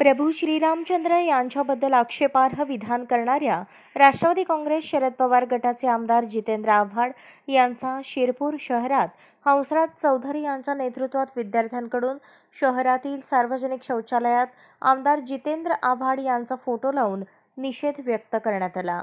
प्रभू श्रीरामचंद्र यांच्याबद्दल आक्षेपार्ह विधान करणाऱ्या राष्ट्रवादी काँग्रेस शरद पवार गटाचे आमदार जितेंद्र आव्हाड यांचा शिरपूर शहरात हंसराज चौधरी यांच्या नेतृत्वात विद्यार्थ्यांकडून शहरातील सार्वजनिक शौचालयात आमदार जितेंद्र आव्हाड यांचा फोटो लावून निषेध व्यक्त करण्यात आला।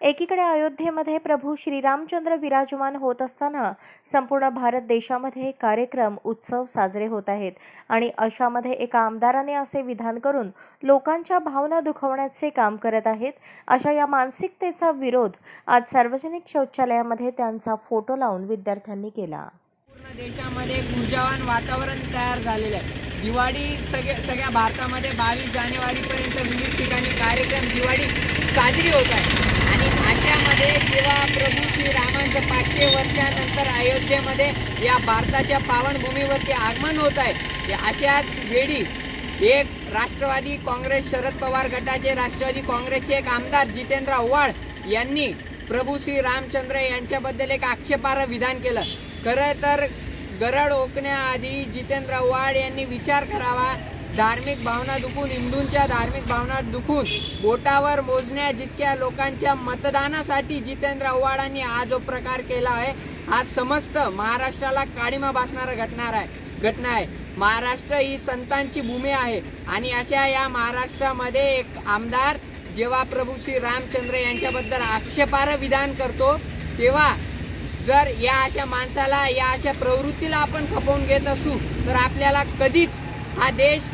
एकीकडे अयोध्येमध्ये प्रभू श्रीरामचंद्र विराजमान होत असताना संपूर्ण भारत देशामध्ये कार्यक्रम उत्सव साजरे होत आहेत आणि अशामध्ये एका आमदाराने असे विधान करून लोकांच्या भावना दुखवण्याचे काम करत आहेत। अशा या मानसिकतेचा विरोध आज सार्वजनिक शौचालयामध्ये त्यांचा फोटो लावून विद्यार्थ्यांनी केला। पूर्ण देशामध्ये एक ऊर्जावान वातावरण तयार झालेले आहे। दिवाळी सगळ्या भारतामध्ये 22 जानेवारीपर्यंत विविध ठिकाणी कार्यक्रम दिवाळी साजरी होत आहे आणि अशामध्ये जेव्हा प्रभू श्रीरामांचं 500 वर्षानंतर अयोध्येमध्ये या भारताच्या पावनभूमीवरती आगमन होत आहे, अशाच वेळी एक राष्ट्रवादी काँग्रेस शरद पवार गटाचे राष्ट्रवादी काँग्रेसचे एक आमदार जितेंद्र आव्हाड यांनी प्रभू श्रीरामचंद्र यांच्याबद्दल एक आक्षेपार्ह विधान केलं। खरं तर गरड ओकण्याआधी जितेंद्र आव्हाड यांनी विचार करावा। धार्मिक भावना दुखून, हिंदूंच्या धार्मिक भावना दुखून बोटावर मोजण्या जितक्या लोकांच्या मतदानासाठी जितेंद्र आव्हाडांनी हा जो प्रकार केला आहे, हा समस्त महाराष्ट्राला काळीमा बसणारा घटना आहे। महाराष्ट्र ही संतांची भूमी आहे आणि अशा या महाराष्ट्रामध्ये एक आमदार जेव्हा प्रभू श्री रामचंद्र यांच्याबद्दल आक्षेपार्ह विधान करतो, तेव्हा जर या अशा माणसाला, या अशा प्रवृत्तीला आपण खपवून घेत असू तर आपल्याला कधीच हा देश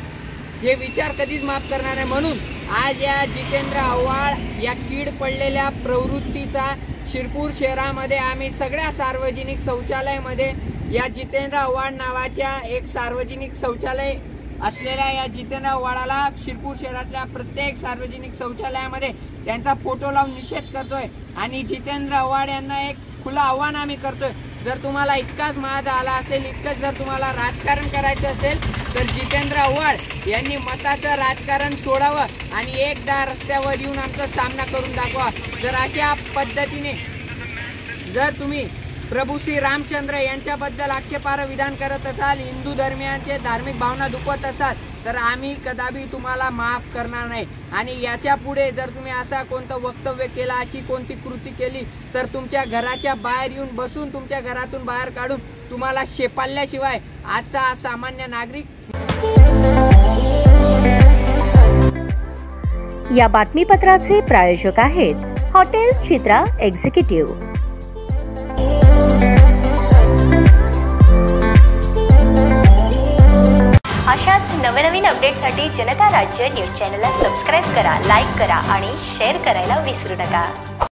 हे विचार कधीच माफ करणार नाही। म्हणून आज या जितेंद्र आव्हाड या कीड पडलेल्या प्रवृत्तीचा शिरपूर शहरामध्ये आम्ही सगळ्या सार्वजनिक शौचालयामध्ये या जितेंद्र आव्हाड नावाच्या एक सार्वजनिक शौचालय असलेल्या या जितेंद्र आव्हाडाला शिरपूर शहरातल्या प्रत्येक सार्वजनिक शौचालयामध्ये त्यांचा फोटो लावून निषेध करतोय आणि जितेंद्र आव्हाड यांना एक खुलं आव्हान आम्ही करतोय, जर तुम्हाला इतकाच माज आला असेल, इतकंच जर तुम्हाला राजकारण करायचं असेल तर जितेंद्र आव्हाड यांनी मताचं राजकारण सोडावं आणि एकदा रस्त्यावर येऊन आमचा सामना करून दाखवा। जर अशा पद्धतीने जर तुम्ही प्रभू श्री रामचंद्र यांच्याबद्दल आक्षेपार्ह विधान करत असाल, हिंदू धर्मियांचे धार्मिक भावना दुखवत असाल तर आम्ही कदापि तुम्हाला माफ करणार नाही आणि याच्या पुढे जर तुम्ही असा कोणतं वक्तव्य केला, अशी कोणती कृती केली तर तुमच्या घराच्या बाहेर येऊन बसून, तुमच्या घरातून बाहेर काढून तुम्हाला शेपाळल्याशिवाय आजचा सामान्य नागरिक। या बातमीपत्राचे प्रायोजक आहेत हॉटेल चित्रा एक्झिक्युटिव्ह। अशाच नवनवीन अपडेटसाठी जनता राज्य न्यूज चॅनलला सबस्क्राईब करा, लाईक करा आणि शेअर करायला विसरू नका।